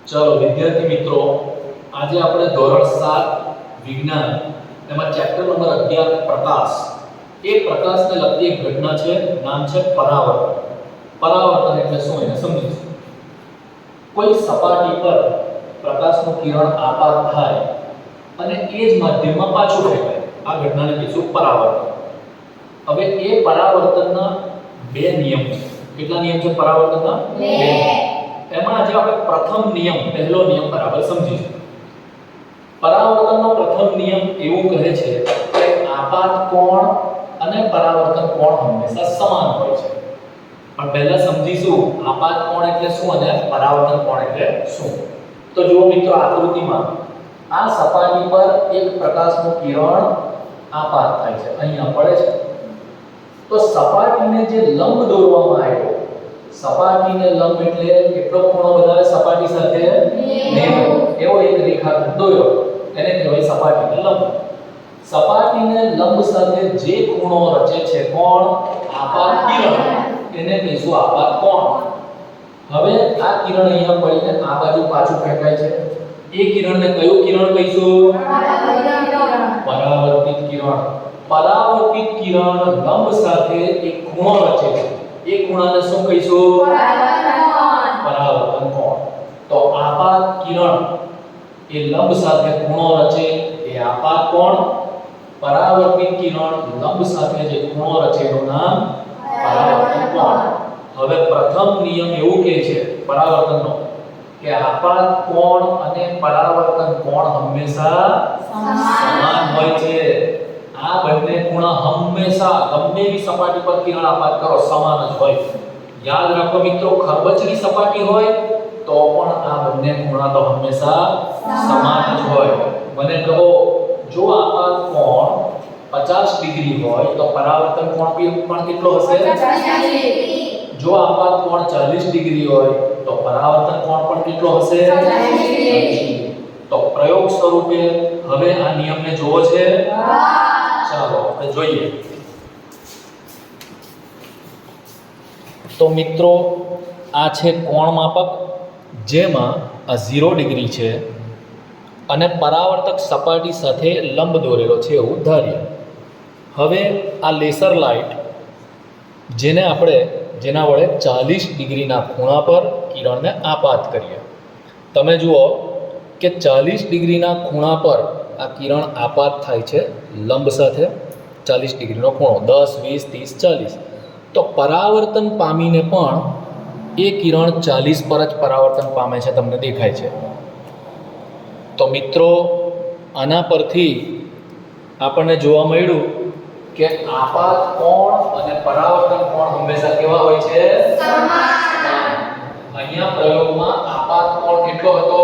ચલો વિદ્યાર્થી મિત્રો, આજે આપણે ધોરણ 7 વિજ્ઞાન એમાં ચેપ્ટર નંબર 11 પ્રકાશ. એ પ્રકાશને લગતી એક ઘટના છે, નામ છે પરાવર્તન. પરાવર્તન એટલે શું એને સમજીશું. કોઈ સપાટી પર પ્રકાશનું કિરણ આપાત થાય અને એ જ માધ્યમમાં પાછું ફેંકાય. આ ઘટનાને કહીશું પરાવર્તન. હવે એ પરાવર્તનના બે નિયમ છે. કેટલા નિયમ છે પરાવર્તનના? બે. એમાં આજે આપણે પ્રથમ નિયમ, પહેલો નિયમ બરાબર સમજીશું. પરાવર્તનનો પ્રથમ નિયમ એવું કહે છે કે આપાત કોણ અને પરાવર્તન કોણ હંમેશા સમાન હોય છે. પણ પહેલા સમજીશું આપાત કોણ એટલે શું અને પરાવર્તન કોણ એટલે શું. તો જુઓ મિત્રો, આકૃતિમાં આ સપાટી પર એક પ્રકાશનું કિરણ આપાત થાય છે, અહીંયા પડે છે. તો સપાટીને જે લંબ દોરવામાં આવ્યો, સપાટીને લંબ એટલે કેટલો ખૂણો બનાવે સપાટી સાથે? 90. એવો એક રેખાખંડ દોર્યો, એને કહેવાય સપાટીને લંબ. સપાટીને લંબ સાથે જે ખૂણો રચે છે કોણ? આપાત કિરણ. એને કહીશું આપાત કોણ. હવે આ કિરણ અહીંયા પડીને આ બાજુ પાછું ફેંકાય છે. એ કિરણને કયું કિરણ કહીશું? પરાવર્તિત કિરણ. પરાવર્તિત કિરણ લંબ સાથે એક ખૂણો રચે છે. એ ખૂણાને શું કહીશું? પરાવર્તન કોણ. તો આપાત કિરણ એ લંબ સાથે ખૂણો રચે એ આપાત કોણ. પરાવર્તિત કિરણ લંબ સાથે જે ખૂણો રચે એનું નામ પરાવર્તન કોણ. હવે પ્રથમ નિયમ એવું કહે છે પરાવર્તનનો કે આપાત કોણ અને પરાવર્તન કોણ હંમેશા સમાન હોય છે. આ બંને ખૂણા હંમેશા ગમે એવી સપાટી પર કિરણ આપાત કરો સમાન જ હોય. યાદ રાખો મિત્રો, ખરબચડી સપાટી હોય તો પણ આ બંને ખૂણા તો હંમેશા સમાન જ હોય. મને કહો, જો આપાત કોણ 50 ડિગ્રી હોય તો પરાવર્તન કોણ પણ કેટલો હશે? 50 ડિગ્રી. જો આપાત કોણ 40 ડિગ્રી હોય તો પરાવર્તન કોણ પણ કેટલો હશે? 40 ડિગ્રી. તો પ્રયોગ સ્વરૂપે હવે આ નિયમને જોવો છે? ચાલો આપણે જોઈએ. તો મિત્રો, આ છે કોણ માપક, જેમાં આ 0 ડિગ્રી છે અને પરાવર્તક સપાટી સાથે લંબ દોરેલો છે એવું ધારીએ. હવે આ લેસર લાઇટ જેના વડે 40 ડિગ્રીના ખૂણા પર કિરણને આપાત કરીએ. તમે જુઓ કે 40 ડિગ્રીના ખૂણા પર આ કિરણ આપાત થાય છે લંબ સાથે. 40 ડિગ્રીનો ખૂણો 10, 20, 30, 40. તો પરાવર્તન પામીને પણ એ કિરણ 40 પર જ પરાવર્તન પામે છે, તમને દેખાય છે. તો મિત્રો, આના પરથી આપણને જોવા મળ્યું કે આપાત કોણ અને પરાવર્તન કોણ હંમેશા કેવા હોય છે? સમાન. અહીંયા પ્રયોગમાં આપાત કોણ કેટલો હતો?